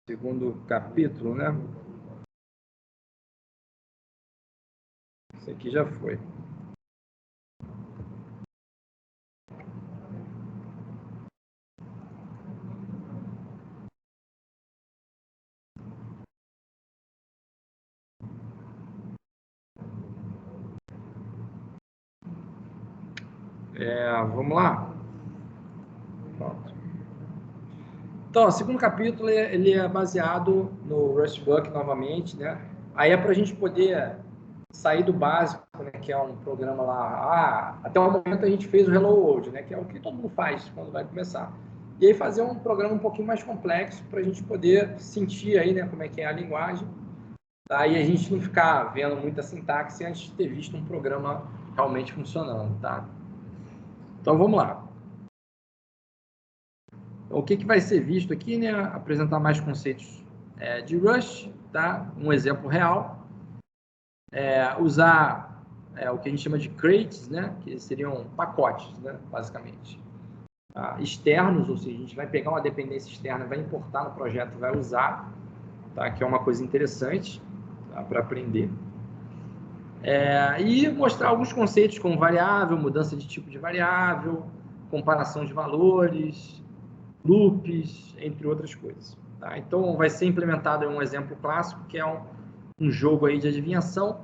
segundo capítulo, né? Esse aqui já foi. Vamos lá. Pronto. Então, o segundo capítulo ele é baseado no Rustbuk novamente, né? Aí é para a gente poder sair do básico, né? Que é um programa lá. Até o momento a gente fez o Hello World, né? Que é o que todo mundo faz quando vai começar. E aí fazer um programa um pouquinho mais complexo para a gente poder sentir aí, né? Como é que é a linguagem. Aí a gente não ficar vendo muita sintaxe antes de ter visto um programa realmente funcionando, tá? Então vamos lá. Então, o que vai ser visto aqui, né? Apresentar mais conceitos de Rust, tá? Um exemplo real. Usar o que a gente chama de crates, né? Que seriam pacotes, né? Basicamente. Externos, ou seja, a gente vai pegar uma dependência externa, vai importar no projeto e vai usar, tá? Que é uma coisa interessante, tá? Para aprender. E mostrar alguns conceitos como variável, mudança de tipo de variável, comparação de valores, loops, entre outras coisas. Tá? Então, vai ser implementado um exemplo clássico, que é um jogo aí de adivinhação.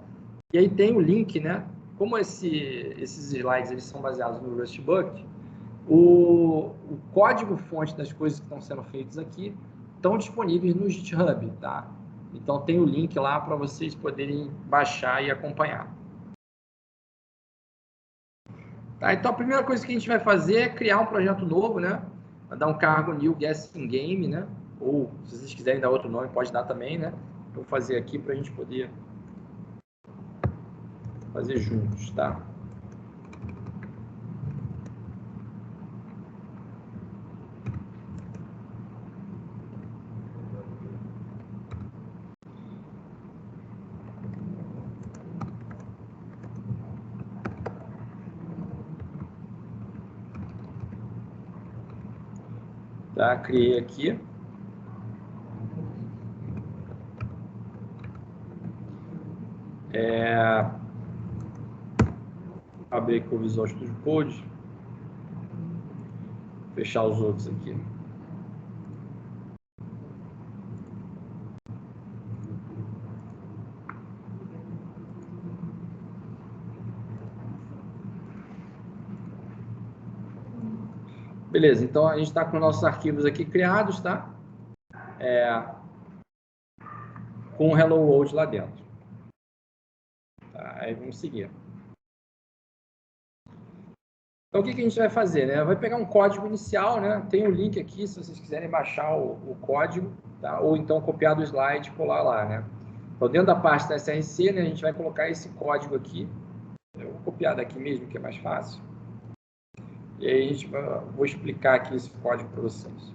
E aí tem o link, né? Como esses slides eles são baseados no Rustbuk, o código-fonte das coisas que estão sendo feitas aqui estão disponíveis no GitHub, tá? Então, tem o link lá para vocês poderem baixar e acompanhar. Tá? Então, a primeira coisa que a gente vai fazer é criar um projeto novo, né? Vai dar um cargo New Guessing Game, né? Ou, se vocês quiserem dar outro nome, pode dar também, né? Eu vou fazer aqui para a gente poder fazer juntos, tá? Tá? Criei aqui. Abrir aqui o Visual Studio Code. Fechar os outros aqui. Beleza, então a gente está com nossos arquivos aqui criados, tá? Com o Hello World lá dentro. Tá? Aí vamos seguir. Então, o que a gente vai fazer, né? Vai pegar um código inicial, né? Tem o link aqui, se vocês quiserem baixar o código, tá? Ou então copiar do slide e colar lá, né? Então, dentro da parte da SRC, né, a gente vai colocar esse código aqui. Eu vou copiar daqui mesmo, que é mais fácil. E aí, vou explicar aqui esse código para vocês.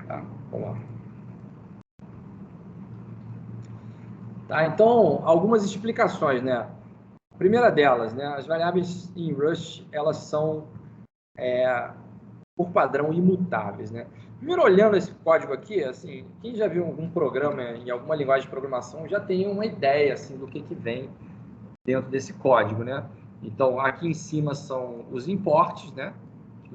Tá, vamos lá. Tá, então, algumas explicações, né? A primeira delas, né? As variáveis em Rust, elas são, por padrão, imutáveis, né? Primeiro, olhando esse código aqui, assim, quem já viu algum programa em alguma linguagem de programação já tem uma ideia, assim, do que vem dentro desse código, né? Então, aqui em cima são os imports, né? O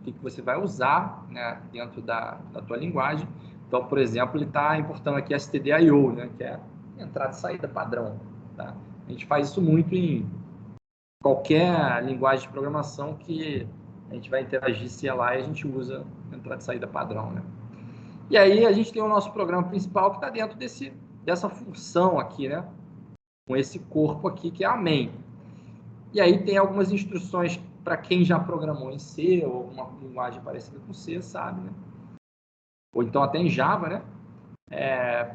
que você vai usar, né, dentro da tua linguagem. Então, por exemplo, ele está importando aqui stdio, né, que é entrada e saída padrão. Tá? A gente faz isso muito em qualquer linguagem de programação que a gente vai interagir CLI, a gente usa entrada e saída padrão. Né? E aí a gente tem o nosso programa principal que está dentro dessa função aqui, né? Com esse corpo aqui, que é a main. E aí tem algumas instruções para quem já programou em C ou uma linguagem parecida com C, sabe, né? Ou então até em Java, né?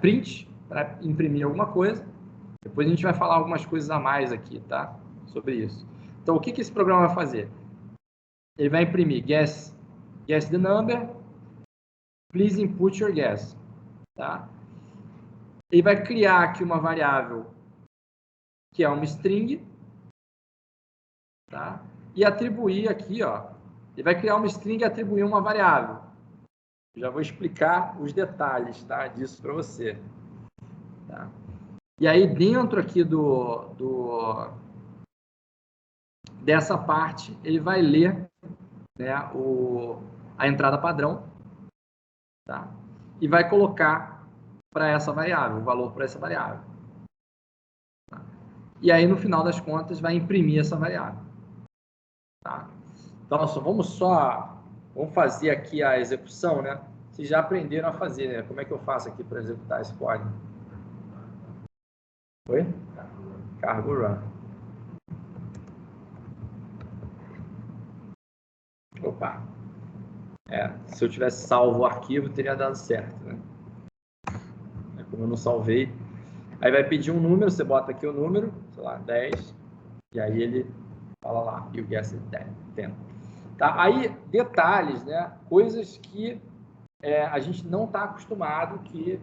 Print, para imprimir alguma coisa. Depois a gente vai falar algumas coisas a mais aqui, tá? Sobre isso. Então, o que esse programa vai fazer? Ele vai imprimir guess the number, please input your guess, tá? Ele vai criar aqui uma variável que é uma string, tá? E atribuir aqui, ó, ele vai criar uma string e atribuir uma variável. Já vou explicar os detalhes, tá, disso para você. Tá? E aí, dentro aqui dessa parte, ele vai ler, né, a entrada padrão, tá? E vai colocar para essa variável, o valor para essa variável. Tá? E aí, no final das contas, vai imprimir essa variável. Tá? Então, vamos fazer aqui a execução, né? Vocês já aprenderam a fazer, né? Como é que eu faço aqui para executar esse código? Oi? Cargo run. Opa. Se eu tivesse salvo o arquivo, teria dado certo, né? Como eu não salvei. Aí vai pedir um número, você bota aqui o número, sei lá, 10, e aí ele fala lá, you guess it, 10. Tá? Aí, detalhes, né? Coisas que a gente não está acostumado, que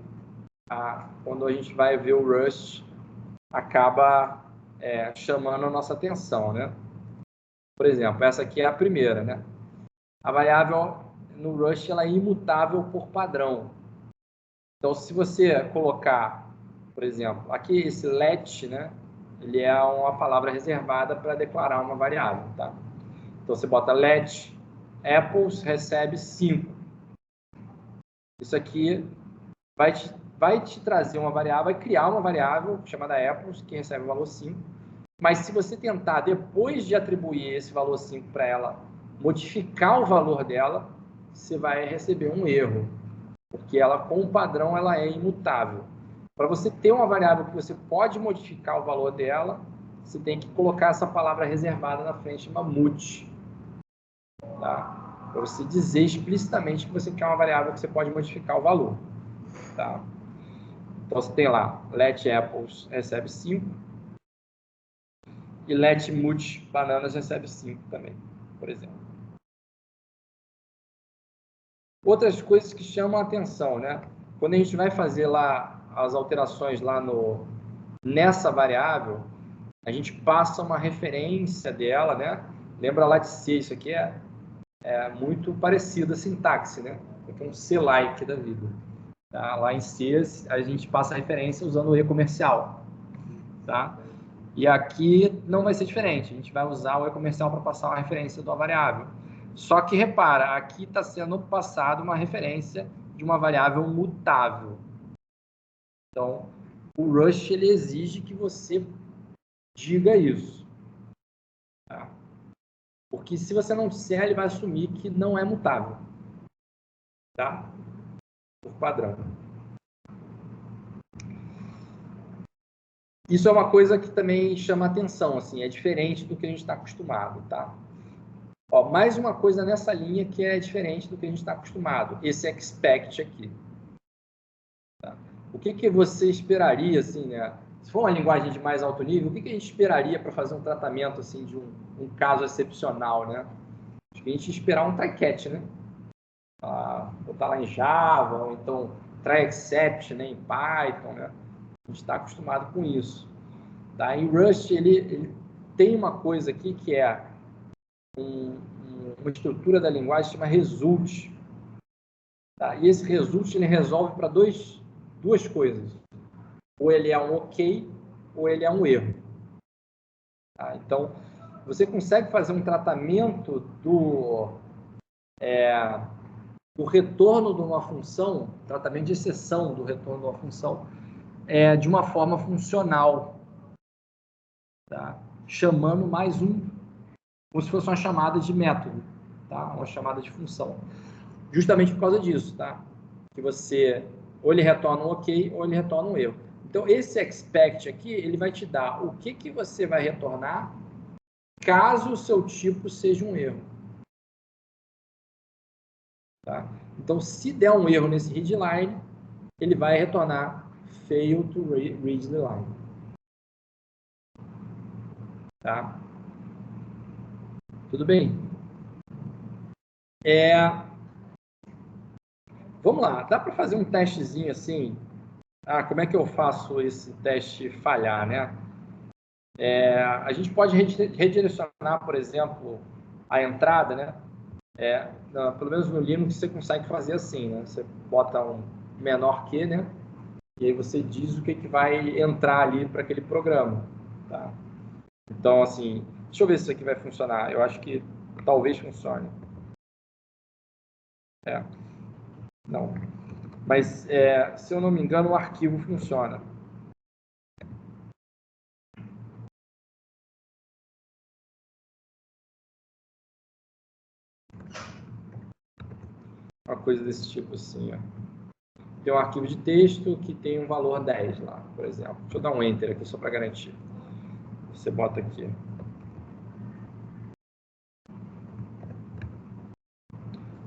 quando a gente vai ver o Rust, acaba chamando a nossa atenção, né? Por exemplo, essa aqui é a primeira, né? A variável no Rust ela é imutável por padrão. Então, se você colocar, por exemplo, aqui esse let, né? Ele é uma palavra reservada para declarar uma variável, tá? Então, você bota let apples recebe 5. Isso aqui vai te trazer uma variável, vai criar uma variável chamada apples, que recebe o valor 5. Mas se você tentar, depois de atribuir esse valor 5 para ela, modificar o valor dela, você vai receber um erro. Porque ela, com o padrão, ela é imutável. Para você ter uma variável que você pode modificar o valor dela, você tem que colocar essa palavra reservada na frente, uma mut. Tá? Para você dizer explicitamente que você quer uma variável que você pode modificar o valor. Tá? Então, você tem lá, let apples recebe 5 e let mut bananas recebe 5 também, por exemplo. Outras coisas que chamam a atenção, né? Quando a gente vai fazer lá as alterações lá nessa variável, a gente passa uma referência dela, né? Lembra lá de C, isso aqui é muito parecido a sintaxe, né? É um C-like da vida. Tá? Lá em C, a gente passa a referência usando o E comercial, tá? E aqui não vai ser diferente. A gente vai usar o E comercial para passar uma referência de uma variável. Só que, repara, aqui está sendo passado uma referência de uma variável mutável. Então, o Rust ele exige que você diga isso. Tá? Porque se você não disser, ele vai assumir que não é mutável. Tá? Por padrão. Isso é uma coisa que também chama atenção, assim, é diferente do que a gente está acostumado, tá? Ó, mais uma coisa nessa linha que é diferente do que a gente está acostumado, esse expect aqui. Tá? O que você esperaria, assim, né? Se for uma linguagem de mais alto nível, o que a gente esperaria para fazer um tratamento, assim, de um caso excepcional, né? Acho que a gente ia esperar um try-catch, né? Botar lá em Java, ou então try except, né, em Python, né? A gente está acostumado com isso. Tá? Em Rust, ele tem uma coisa aqui que é uma estrutura da linguagem que chama result. Tá? E esse result ele resolve para duas coisas. Ou ele é um ok, ou ele é um erro. Tá? Então, você consegue fazer um tratamento do retorno de uma função, tratamento de exceção do retorno de uma função, de uma forma funcional. Tá? Chamando mais como se fosse uma chamada de método, tá? Uma chamada de função. Justamente por causa disso, tá? Que você, ou ele retorna um ok, ou ele retorna um erro. Então, esse expect aqui, ele vai te dar o que você vai retornar caso o seu tipo seja um erro. Tá? Então, se der um erro nesse readline, ele vai retornar fail to read the line. Tá? Tudo bem? Vamos lá, dá para fazer um testezinho assim, como é que eu faço esse teste falhar, né? A gente pode redirecionar, por exemplo, a entrada, né? Pelo menos no Linux você consegue fazer assim, né? Você bota um menor que, né? E aí você diz o que vai entrar ali para aquele programa, tá? Então, assim, deixa eu ver se isso aqui vai funcionar. Eu acho que talvez funcione. Não. Mas, se eu não me engano, o arquivo funciona. Uma coisa desse tipo assim, ó. Tem um arquivo de texto que tem um valor 10 lá, por exemplo. Deixa eu dar um Enter aqui só para garantir. Você bota aqui.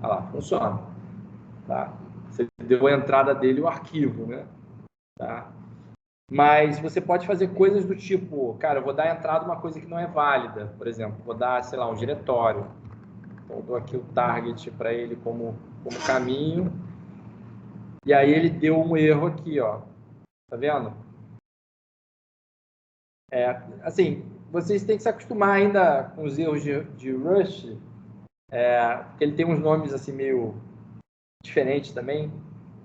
Olha lá, funciona. Tá? Você deu a entrada dele e o arquivo, né? Tá? Mas você pode fazer coisas do tipo, cara, eu vou dar a entrada uma coisa que não é válida. Por exemplo, vou dar, sei lá, um diretório. Então, eu dou aqui o target para ele como caminho. E aí ele deu um erro aqui, ó. Tá vendo? Assim, vocês têm que se acostumar ainda com os erros de Rust, porque ele tem uns nomes assim meio diferentes também.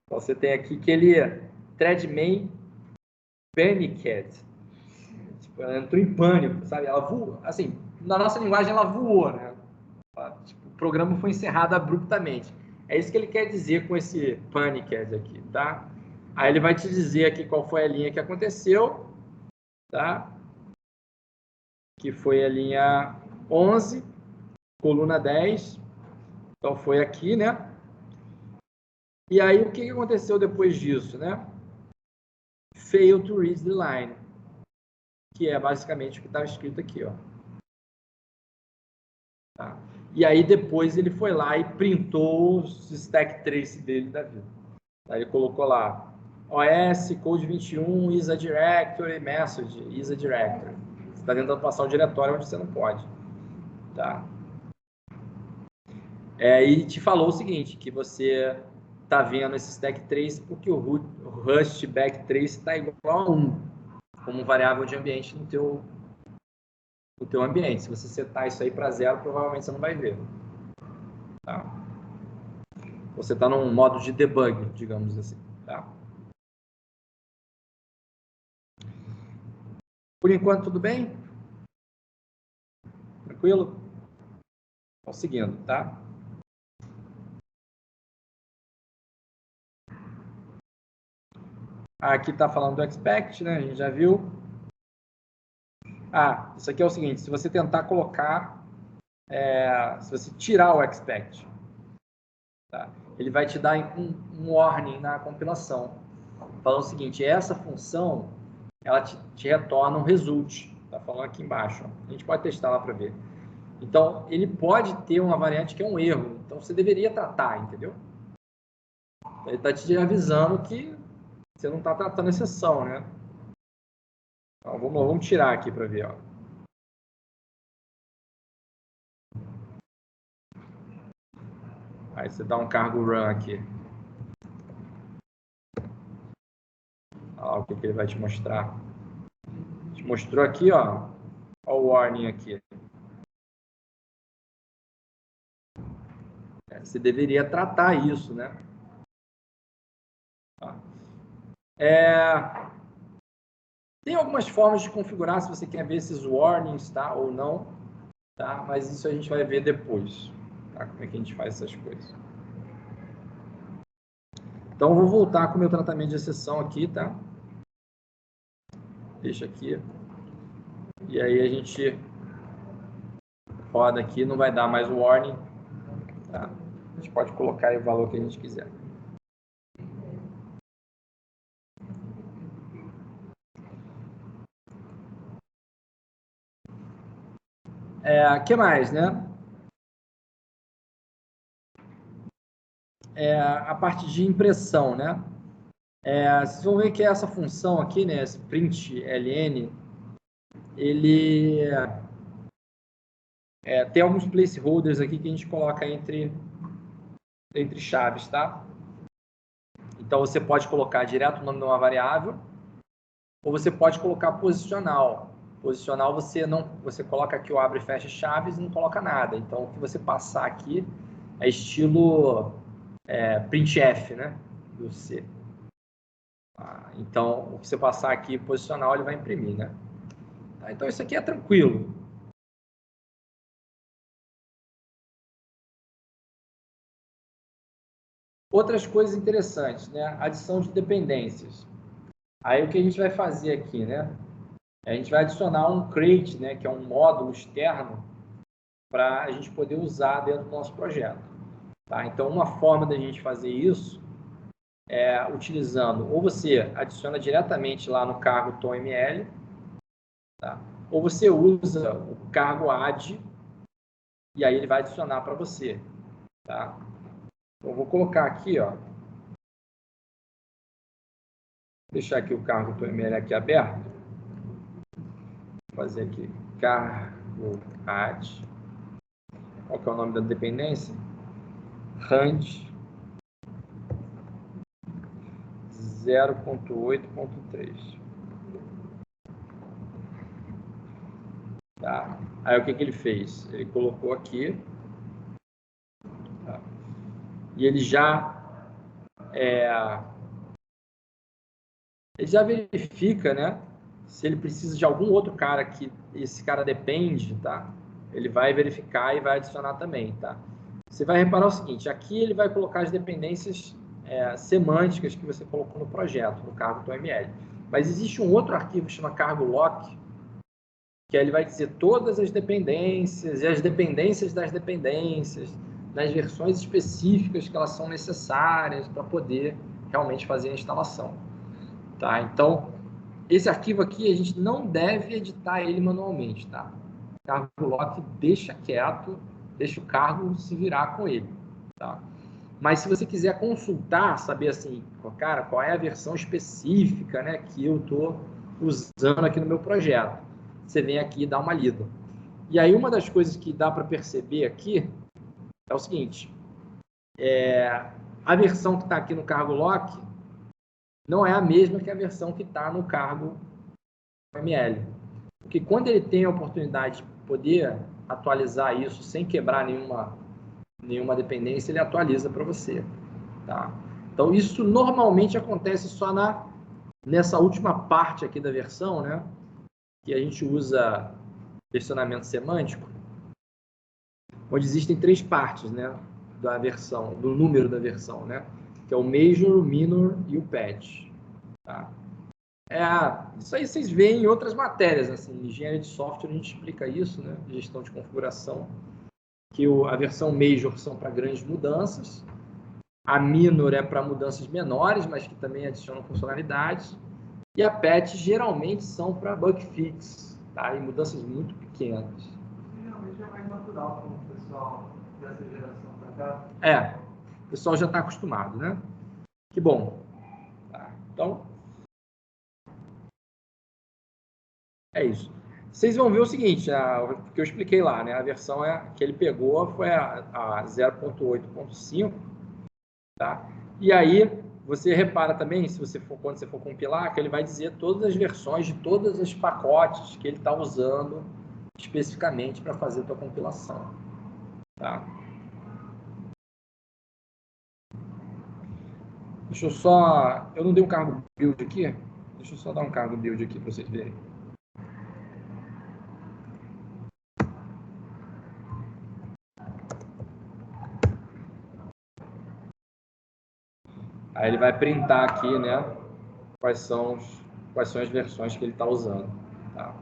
Então, você tem aqui que ele thread main panicked. Tipo, ela entrou em pânico, sabe? Ela voou, assim, na nossa linguagem ela voou, né? Tipo, o programa foi encerrado abruptamente. É isso que ele quer dizer com esse panicked aqui, tá? Aí ele vai te dizer aqui qual foi a linha que aconteceu, tá? Que foi a linha 11, coluna 10. Então foi aqui, né? E aí o que aconteceu depois disso, né? Fail to read the line, que é basicamente o que estava escrito aqui, ó. Tá? E aí depois ele foi lá e printou os stack trace dele da vida. Aí ele colocou lá OS code 21 is a directory message is a directory. Você está tentando passar o diretório onde você não pode, tá? E te falou o seguinte, que você tá vendo esse stack trace porque o Rust backtrace está igual a 1 como variável de ambiente no teu ambiente. Se você setar isso aí para 0, provavelmente você não vai ver. Tá? Você está num modo de debug, digamos assim. Tá? Por enquanto, tudo bem? Tranquilo? Então, seguindo, tá? Aqui está falando do expect, né? A gente já viu. Isso aqui é o seguinte, se você tentar colocar, se você tirar o expect, tá? Ele vai te dar um warning na compilação, falando o seguinte, essa função, ela te retorna um result, tá falando aqui embaixo, ó. A gente pode testar lá para ver. Então, ele pode ter uma variante que é um erro, então você deveria tratar, entendeu? Ele está te avisando que você não está tratando exceção, né? Então, vamos tirar aqui para ver, ó. Aí você dá um cargo run aqui. Olha lá o que ele vai te mostrar. Te mostrou aqui, ó. Olha o warning aqui. Você deveria tratar isso, né? Tá. Tem algumas formas de configurar se você quer ver esses warnings, tá? Ou não, tá? Mas isso a gente vai ver depois, tá? Como é que a gente faz essas coisas. Então, eu vou voltar com o meu tratamento de exceção aqui, tá? Deixa aqui. E aí a gente roda aqui, não vai dar mais o warning, tá? A gente pode colocar aí o valor que a gente quiser. Que mais, né? A parte de impressão, né? Vocês vão ver que essa função aqui, né? Esse print ln, ele tem alguns placeholders aqui que a gente coloca entre chaves, tá? Então, você pode colocar direto o nome de uma variável, ou você pode colocar posicional. Posicional, você coloca aqui o abre e fecha chaves e não coloca nada. Então, o que você passar aqui é estilo printf, né? Do C. Então, o que você passar aqui posicional, ele vai imprimir, né? Então, isso aqui é tranquilo. Outras coisas interessantes, né? Adição de dependências. Aí, o que a gente vai fazer aqui, né? A gente vai adicionar um crate, né? Que é um módulo externo para a gente poder usar dentro do nosso projeto. Tá? Então, uma forma da gente fazer isso é utilizando, ou você adiciona diretamente lá no cargo TOML, tá? Ou você usa o cargo add, e aí ele vai adicionar para você. Tá? Então, eu vou colocar aqui, ó, deixar aqui o cargo TOML aqui aberto, vou fazer aqui, cargo add, qual que é o nome da dependência? Rand 0.8.3. Tá? Aí o que ele fez? Ele colocou aqui, tá? E ele já verifica, né, se ele precisa de algum outro cara que esse cara depende, tá? Ele vai verificar e vai adicionar também, tá? Você vai reparar o seguinte, aqui ele vai colocar as dependências semânticas que você colocou no projeto, no cargo TOML. Mas existe um outro arquivo que chama cargo lock, que ele vai dizer todas as dependências e as dependências das dependências, nas versões específicas que elas são necessárias para poder realmente fazer a instalação. Tá? Então, esse arquivo aqui, a gente não deve editar ele manualmente. Tá? O cargo lock deixa quieto, deixa o cargo se virar com ele. Tá? Mas se você quiser consultar, saber assim, cara, qual é a versão específica, né, que eu estou usando aqui no meu projeto, você vem aqui e dá uma lida. E aí uma das coisas que dá para perceber aqui é o seguinte, a versão que está aqui no cargo lock não é a mesma que a versão que está no cargo ML. Porque quando ele tem a oportunidade de poder atualizar isso sem quebrar nenhuma dependência, ele atualiza para você. Tá? Então, isso normalmente acontece só nessa última parte aqui da versão, né? Que a gente usa versionamento semântico, onde existem 3 partes, né? Da versão, do número da versão, né? Que é o major, o minor e o patch. Tá? Isso aí vocês veem em outras matérias, assim, em engenharia de software a gente explica isso, né? Gestão de configuração, que a versão major são para grandes mudanças, a minor é para mudanças menores, mas que também adicionam funcionalidades, e a patch geralmente são para bug fix, tá? E mudanças muito pequenas. Geralmente é mais natural como o pessoal dessa geração para cá. O pessoal já está acostumado, né? Que bom. Tá? Então, é isso. Vocês vão ver o seguinte, o que eu expliquei lá, né? A versão que ele pegou foi a 0.8.5, tá? E aí, você repara também, quando você for compilar, que ele vai dizer todas as versões de todos os pacotes que ele está usando especificamente para fazer a tua compilação. Tá? Deixa eu só... Eu não dei um cargo build aqui. Deixa eu só dar um cargo build aqui para vocês verem. Aí ele vai printar aqui, né? Quais são as versões que ele está usando. Tá?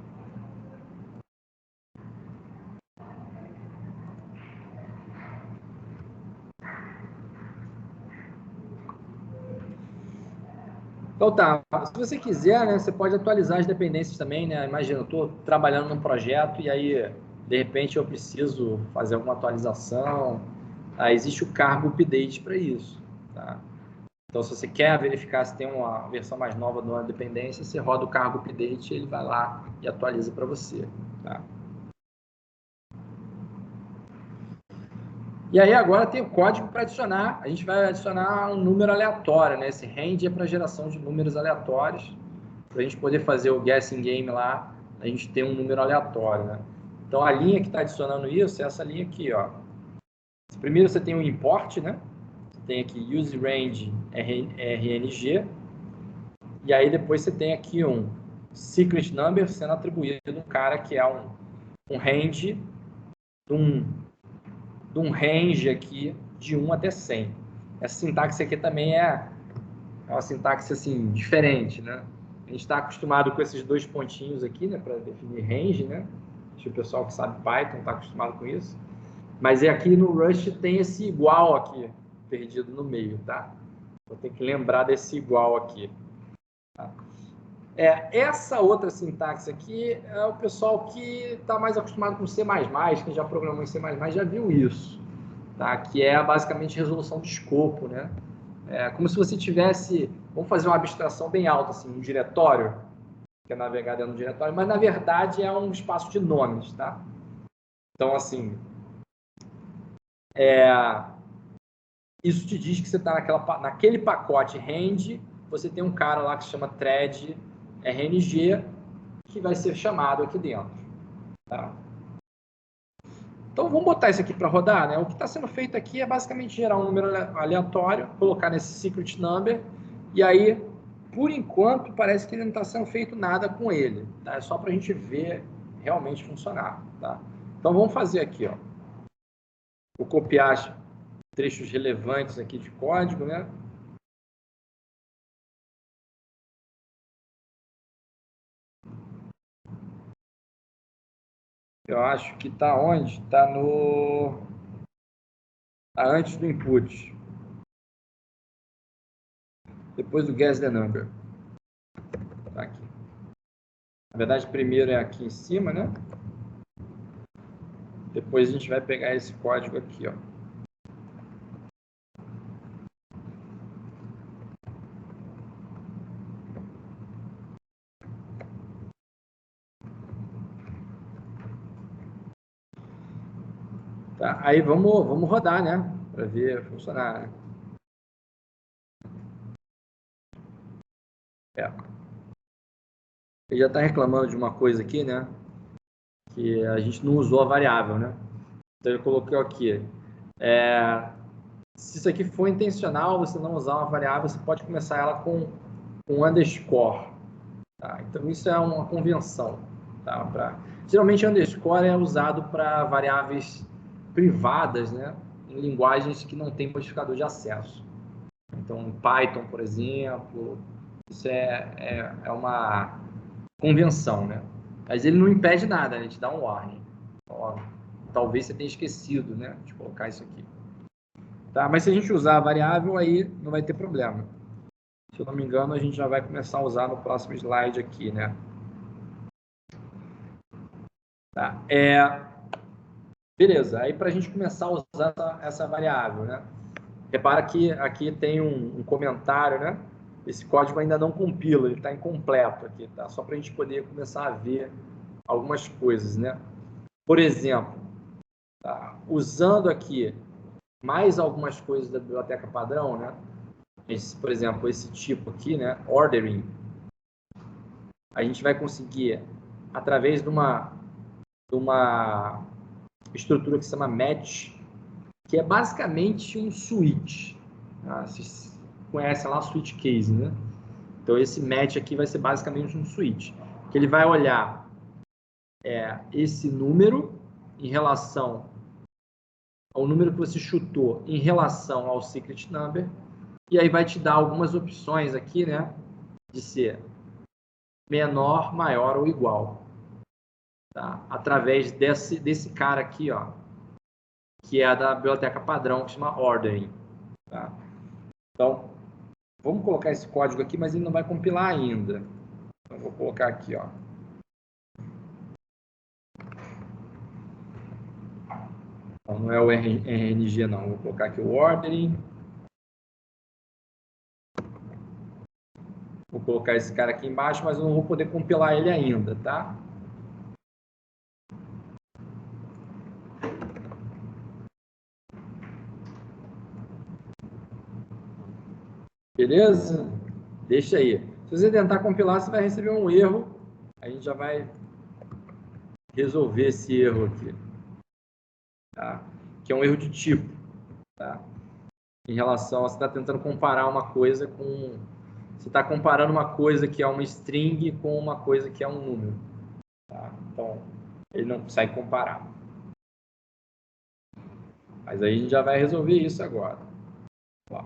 Então tá, se você quiser, né, você pode atualizar as dependências também, né? Imagina, eu estou trabalhando num projeto e aí, de repente, eu preciso fazer alguma atualização. Existe o cargo update para isso, tá? Então, se você quer verificar se tem uma versão mais nova de uma dependência, você roda o cargo update e ele vai lá e atualiza para você, tá? E aí agora tem o código para adicionar, a gente vai adicionar um número aleatório, né? Esse range é para geração de números aleatórios, para a gente poder fazer o guessing game lá, a gente tem um número aleatório, né? Então a linha que está adicionando isso é essa linha aqui, ó. Primeiro você tem o import, né? Você tem aqui use range RNG, e aí depois você tem aqui um secret number sendo atribuído a um cara que é um range de um range aqui de 1 até 100. Essa sintaxe aqui também é uma sintaxe assim diferente, né? A gente está acostumado com esses dois pontinhos aqui, né, para definir range, né? Acho que o pessoal que sabe Python está acostumado com isso. Mas aqui no Rust tem esse igual aqui, perdido no meio, tá? Vou ter que lembrar desse igual aqui. Tá? Essa outra sintaxe aqui é o pessoal que está mais acostumado com C++, que já programou em C++, já viu isso, tá? Que é basicamente resolução de escopo, né? É como se você tivesse, vamos fazer uma abstração bem alta, assim, um diretório, que é navegar dentro do diretório, mas na verdade é um espaço de nomes, tá? Então, assim, isso te diz que você está naquele pacote range, você tem um cara lá que se chama thread RNG, que vai ser chamado aqui dentro. Tá? Então, vamos botar isso aqui para rodar, né? O que está sendo feito aqui é basicamente gerar um número aleatório, colocar nesse secret number, e aí, por enquanto, parece que ele não está sendo feito nada com ele. Tá? É só para a gente ver realmente funcionar. Tá? Então, vamos fazer aqui. Ó. Vou copiar trechos relevantes aqui de código, né? Eu acho que está onde? Está no... Tá antes do input. Depois do guess the number. Tá aqui. Na verdade, primeiro é aqui em cima, né? Depois a gente vai pegar esse código aqui, ó. Tá? Aí vamos rodar, né? Para ver funcionar. Né? Ele já está reclamando de uma coisa aqui, né? Que a gente não usou a variável, né? Então ele colocou aqui. Se isso aqui for intencional, você não usar uma variável, você pode começar ela com um underscore. Tá? Então isso é uma convenção. Tá? Geralmente underscore é usado para variáveis privadas, né? Em linguagens que não tem modificador de acesso. Então, em Python, por exemplo, isso é uma convenção, né? Mas ele não impede nada, né? Ele te dá um warning. Ó, talvez você tenha esquecido, né, de colocar isso aqui. Tá? Mas se a gente usar a variável, aí não vai ter problema. Se eu não me engano, a gente já vai começar a usar no próximo slide aqui, né? Tá? Beleza, aí para a gente começar a usar essa variável, né? Repara que aqui tem um comentário, né? Esse código ainda não compila, ele está incompleto aqui, tá? Só para a gente poder começar a ver algumas coisas, né? Por exemplo, tá? Usando aqui mais algumas coisas da biblioteca padrão, né? Por exemplo, esse tipo aqui, né? Ordering. A gente vai conseguir, através de uma estrutura que se chama match, que é basicamente um switch. Tá? Vocês conhecem lá o switch case, né? Então, esse match aqui vai ser basicamente um switch, que ele vai olhar esse número em relação ao número que você chutou em relação ao secret number, e aí vai te dar algumas opções aqui, né? De ser menor, maior ou igual. Tá? Através desse cara aqui, ó, que é da biblioteca padrão, que chama ordering. Tá? Então, vamos colocar esse código aqui, mas ele não vai compilar ainda. Então, vou colocar aqui, ó. Então, não é o RNG, não. Vou colocar aqui o ordering. Vou colocar esse cara aqui embaixo, mas eu não vou poder compilar ele ainda, tá? Beleza? Deixa aí. Se você tentar compilar, você vai receber um erro. A gente já vai resolver esse erro aqui. Tá? Que é um erro de tipo. Tá? Em relação a você está tentando comparar uma coisa com... Você está comparando uma coisa que é uma string com uma coisa que é um número. Tá? Então, ele não consegue comparar. Mas aí a gente já vai resolver isso agora. Ó.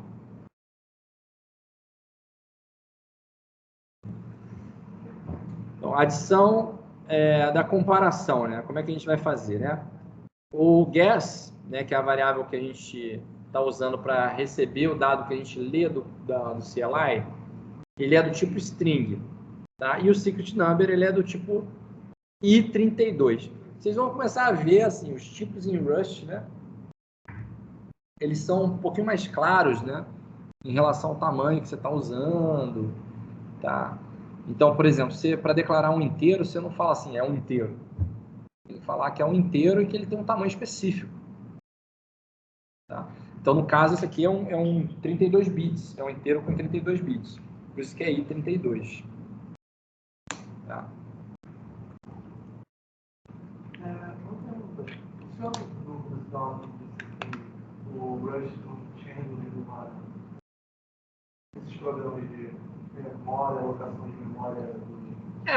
Então, a adição da comparação, né? Como é que a gente vai fazer, né? O guess, né, que é a variável que a gente está usando para receber o dado que a gente lê do CLI, ele é do tipo string, tá? E o secret number, ele é do tipo i32. Vocês vão começar a ver, assim, os tipos em Rust, né? Eles são um pouquinho mais claros, né? Em relação ao tamanho que você está usando, tá? Então, por exemplo, para declarar um inteiro, você não fala assim, é um inteiro. Tem que falar que é um inteiro e que ele tem um tamanho específico. Tá? Então, no caso, esse aqui é um 32 bits. É um inteiro com 32 bits. Por isso que é i32. Tá? O senhor no pessoal disse que o Rush não tinha resolvido esses problemas de memória, alocação de memória.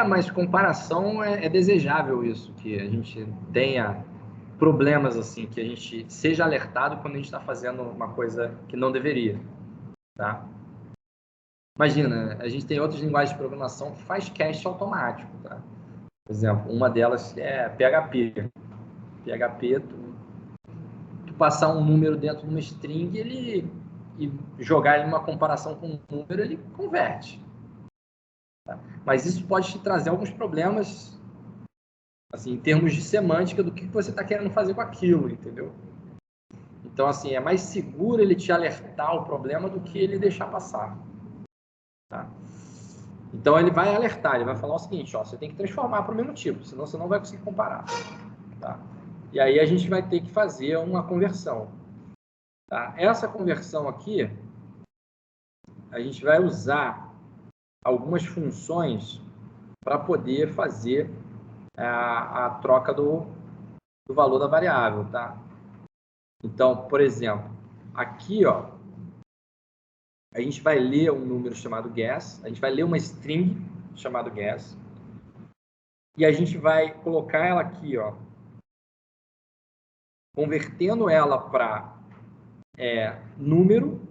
Mas comparação é desejável isso, que a gente tenha problemas assim, que a gente seja alertado quando a gente está fazendo uma coisa que não deveria. Tá? Imagina, a gente tem outras linguagens de programação que faz cache automático. Tá? Por exemplo, uma delas é PHP. PHP, tu passar um número dentro de uma string e jogar ele numa comparação com um número, ele converte. Tá? Mas isso pode te trazer alguns problemas, assim, em termos de semântica do que você está querendo fazer com aquilo, entendeu? Então, assim, é mais seguro ele te alertar o problema do que ele deixar passar. Tá? Então, ele vai alertar, ele vai falar o seguinte, ó, você tem que transformar para o mesmo tipo, senão você não vai conseguir comparar. Tá? E aí a gente vai ter que fazer uma conversão. Tá? Essa conversão aqui, a gente vai usar algumas funções para poder fazer a troca do valor da variável, tá? Então, por exemplo, aqui, ó, a gente vai ler um número chamado guess, a gente vai ler uma string chamado guess, e a gente vai colocar ela aqui, ó, convertendo ela para número,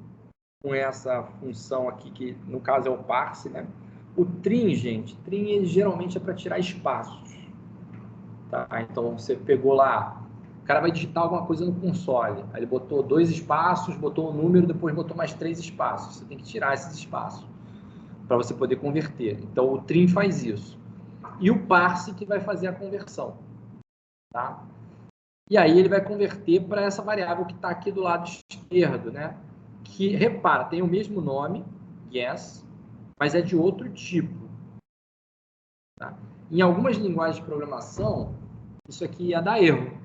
com essa função aqui, que no caso é o parse, né? O trim, gente, trim geralmente é para tirar espaços. Tá? Então, você pegou lá, o cara vai digitar alguma coisa no console, aí ele botou 2 espaços, botou o número, depois botou mais 3 espaços. Você tem que tirar esses espaços para você poder converter. Então, o trim faz isso. E o parse que vai fazer a conversão. Tá? E aí ele vai converter para essa variável que está aqui do lado esquerdo, né? Que, repara, tem o mesmo nome, guess, mas é de outro tipo. Tá? Em algumas linguagens de programação, isso aqui ia dar erro.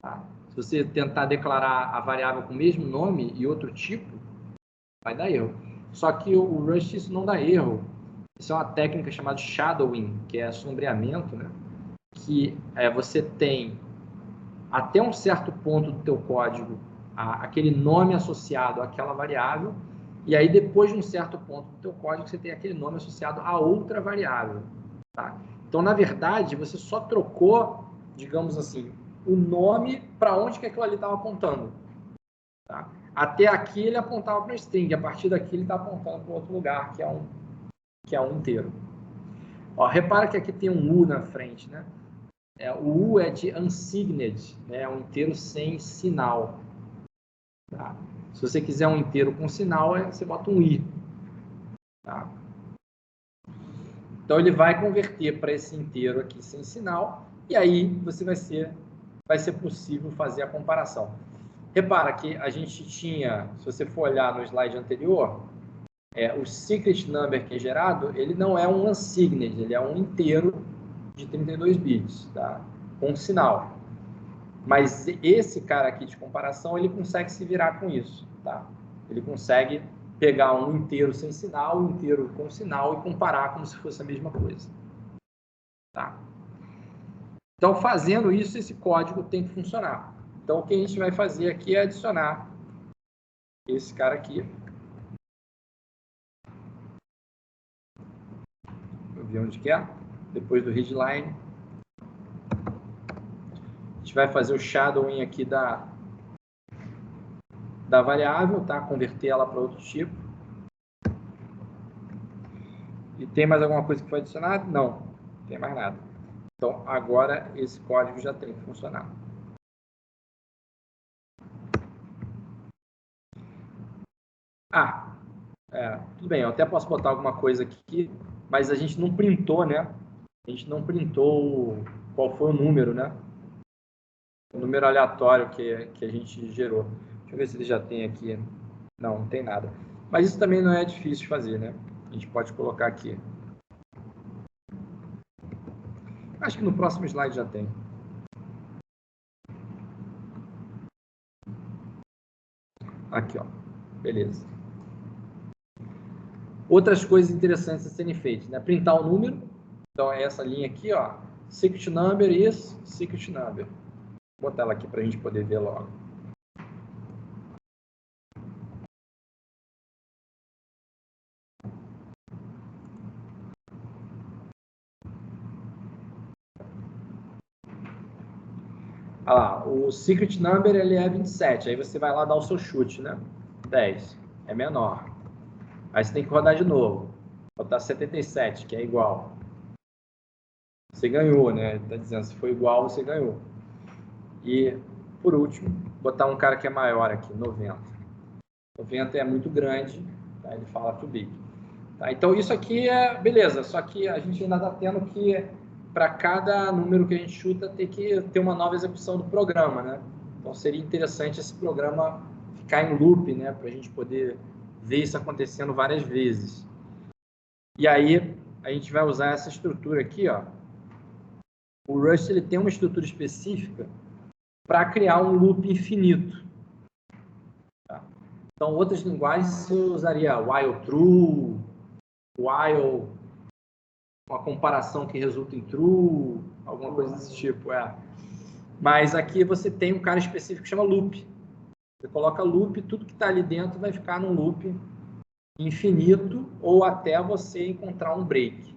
Tá? Se você tentar declarar a variável com o mesmo nome e outro tipo, vai dar erro. Só que o Rust isso não dá erro. Isso é uma técnica chamada shadowing, que é sombreamento, né? Que você tem até um certo ponto do teu código aquele nome associado àquela variável, e aí depois de um certo ponto do teu código você tem aquele nome associado a outra variável. Tá? Então, na verdade, você só trocou, digamos assim, o nome para onde que aquilo ali estava apontando. Tá? Até aqui ele apontava para o string, a partir daqui ele está apontando para outro lugar, que é um inteiro. Ó, repara que aqui tem um U na frente, né? O U é de unsigned, né? É um inteiro sem sinal. Tá? Se você quiser um inteiro com sinal, você bota um I. Tá? Então, ele vai converter para esse inteiro aqui sem sinal, e aí vai ser possível fazer a comparação. Repara que a gente tinha, se você for olhar no slide anterior, o secret number que é gerado, ele não é um unsigned, ele é um inteiro de 32 bits, tá? Com sinal. Mas esse cara aqui de comparação, ele consegue se virar com isso, tá? Ele consegue pegar um inteiro sem sinal, um inteiro com sinal e comparar como se fosse a mesma coisa. Tá? Então, fazendo isso, esse código tem que funcionar. Então, o que a gente vai fazer aqui é adicionar esse cara aqui. Eu vi onde que é. Depois do readline. A gente vai fazer o shadowing aqui da variável, tá? Converter ela para outro tipo. E tem mais alguma coisa que foi adicionada? Não, não tem mais nada. Então, agora esse código já tem que funcionar. Tudo bem, eu até posso botar alguma coisa aqui, mas a gente não printou, né? A gente não printou qual foi o número, né? O número aleatório que a gente gerou. Deixa eu ver se ele já tem aqui. Não, não tem nada. Mas isso também não é difícil de fazer, né? A gente pode colocar aqui. Acho que no próximo slide já tem. Aqui, ó. Beleza. Outras coisas interessantes a serem feitas, né? Printar o número. Então, é essa linha aqui, ó. Secret number is secret number. Vou botar ela aqui para a gente poder ver logo. Olha lá, o secret number ele é 27. Aí você vai lá dar o seu chute, né? 10. É menor. Aí você tem que rodar de novo. Botar 77, que é igual. Você ganhou, né? Está dizendo, se for igual, você ganhou. E, por último, botar um cara que é maior aqui, 90. 90 é muito grande, tá? Ele fala too big. Tá? Então, isso aqui é beleza, só que a gente ainda está tendo que, para cada número que a gente chuta, ter que ter uma nova execução do programa, né? Então, seria interessante esse programa ficar em loop, né? Para a gente poder ver isso acontecendo várias vezes. E aí, a gente vai usar essa estrutura aqui, ó. O Rust ele tem uma estrutura específica para criar um loop infinito. Tá? Então, outras linguagens você usaria while true, while uma comparação que resulta em true, alguma coisa desse tipo. Mas aqui você tem um cara específico que chama loop. Você coloca loop, tudo que está ali dentro vai ficar num loop infinito ou até você encontrar um break.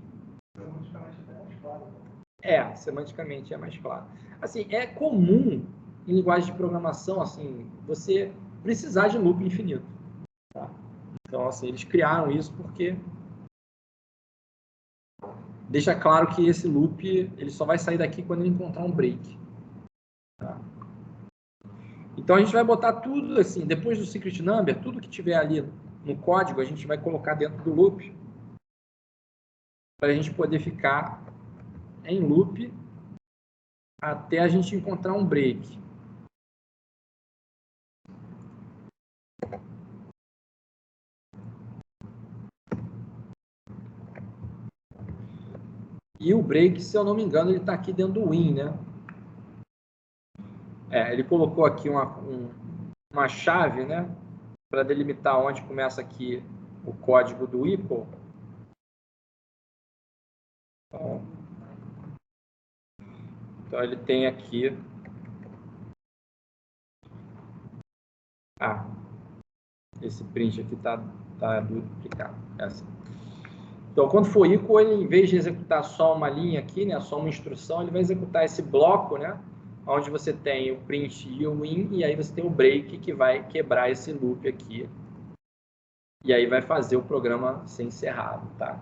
Semanticamente é mais claro. Assim, é comum em linguagem de programação, assim, você precisar de loop infinito. Tá? Então, assim, eles criaram isso porque deixa claro que esse loop ele só vai sair daqui quando ele encontrar um break. Tá? Então, a gente vai botar tudo assim, depois do secret number, tudo que tiver ali no código, a gente vai colocar dentro do loop para a gente poder ficar em loop até a gente encontrar um break. E o break, se eu não me engano, ele está aqui dentro do win, né? Ele colocou aqui uma chave, né? Para delimitar onde começa aqui o código do equal. Então ele tem aqui... esse print aqui está duplicado. Assim. Então, quando for equal, ele, em vez de executar só uma linha aqui, né, só uma instrução, ele vai executar esse bloco, né, onde você tem o print e o win, e aí você tem o break que vai quebrar esse loop aqui. E aí vai fazer o programa ser encerrado, tá?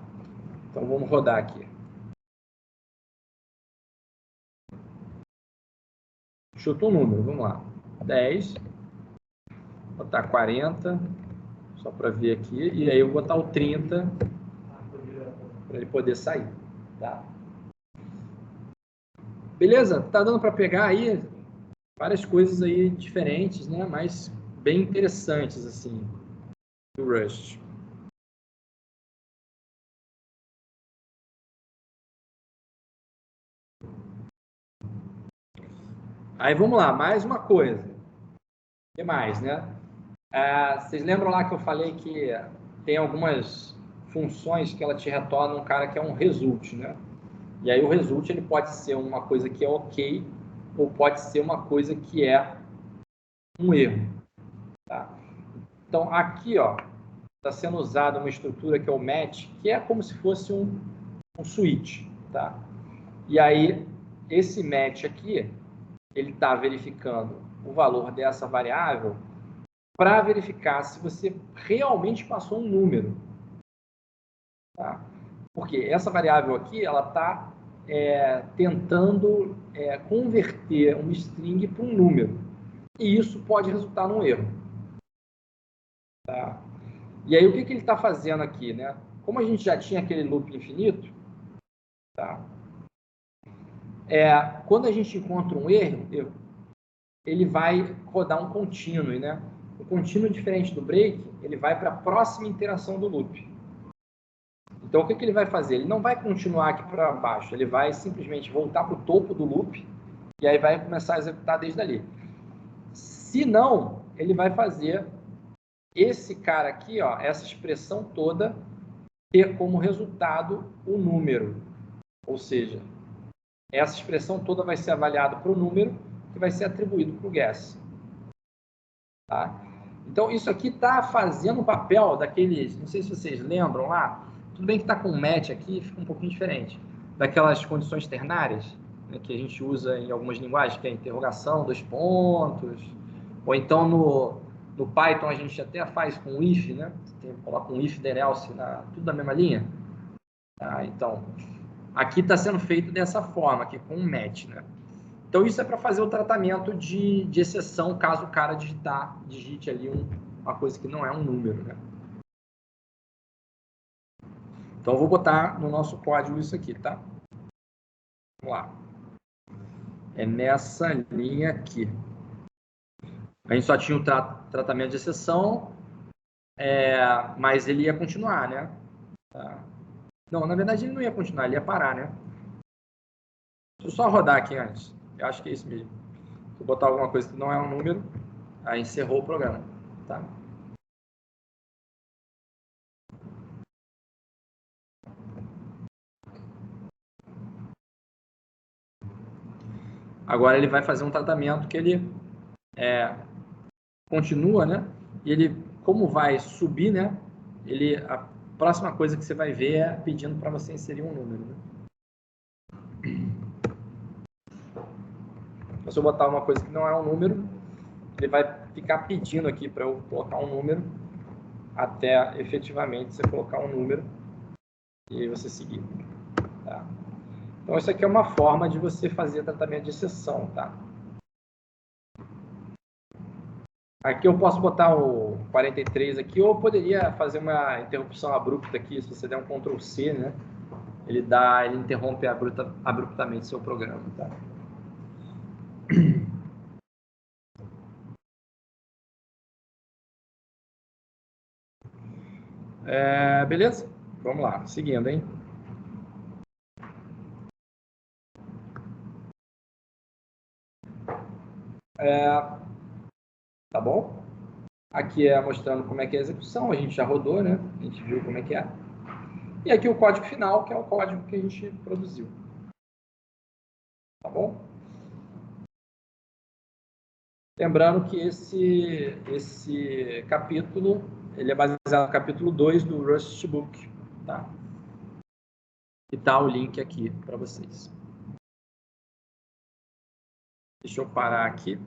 Então, vamos rodar aqui. Chuta um número, vamos lá. 10. Vou botar 40, só para ver aqui. E aí eu vou botar o 30 para ele poder sair, tá? Beleza? Tá dando para pegar aí várias coisas aí diferentes, né? Mas bem interessantes, assim, do Rust. Aí vamos lá, mais uma coisa. O que mais, né? Vocês lembram lá que eu falei que tem algumas funções que ela te retorna um cara que é um result, né? E aí o result ele pode ser uma coisa que é ok ou pode ser uma coisa que é um erro, tá? Então aqui, ó, está sendo usada uma estrutura que é o match, que é como se fosse um switch, tá? E aí esse match aqui, ele está verificando o valor dessa variável para verificar se você realmente passou um número, tá? Porque essa variável aqui, ela está tentando converter uma string para um número. E isso pode resultar num erro. Tá? E aí, o que ele está fazendo aqui? Né? Como a gente já tinha aquele loop infinito, tá? Quando a gente encontra um erro, ele vai rodar um contínuo. Né? O contínuo, diferente do break, ele vai para a próxima interação do loop. Então, o que ele vai fazer? Ele não vai continuar aqui para baixo, ele vai simplesmente voltar para o topo do loop e aí vai começar a executar desde ali. Se não, ele vai fazer esse cara aqui, ó, essa expressão toda, ter como resultado o número. Ou seja, essa expressão toda vai ser avaliada para o número que vai ser atribuído para o guess. Tá? Então, isso aqui está fazendo o papel daqueles, não sei se vocês lembram lá, tudo bem que está com match aqui, fica um pouquinho diferente, daquelas condições ternárias, né, que a gente usa em algumas linguagens, que é interrogação, 2 pontos, ou então no Python a gente até faz com if, né? Coloca um if, then else, tudo na mesma linha. Tá? Então, aqui está sendo feito dessa forma, aqui com um match, né? Então, isso é para fazer o tratamento de exceção, caso o cara digite ali uma coisa que não é um número, né? Então, eu vou botar no nosso código isso aqui, tá? Vamos lá. É nessa linha aqui. A gente só tinha o tratamento de exceção, mas ele ia continuar, né? Tá. Não, na verdade, ele não ia continuar, ele ia parar, né? Deixa eu só rodar aqui antes. Eu acho que é isso mesmo. Vou botar alguma coisa que não é um número, aí encerrou o programa, tá? Agora ele vai fazer um tratamento que ele continua, né? E ele, como vai subir, né? A próxima coisa que você vai ver é pedindo para você inserir um número, né? Se eu botar uma coisa que não é um número, ele vai ficar pedindo aqui para eu colocar um número até efetivamente você colocar um número e você seguir, tá? Então, isso aqui é uma forma de você fazer tratamento de exceção, tá? Aqui eu posso botar o 43 aqui, ou eu poderia fazer uma interrupção abrupta aqui, se você der um Ctrl C, né? Ele interrompe abruptamente seu programa, tá? Beleza? Vamos lá, seguindo, hein? Tá bom? Aqui é mostrando como é que é a execução, a gente já rodou, né? A gente viu como é que é. E aqui o código final, que é o código que a gente produziu. Tá bom? Lembrando que esse capítulo, ele é baseado no capítulo 2 do Rust Book, tá? E tá o link aqui para vocês. Deixa eu parar aqui.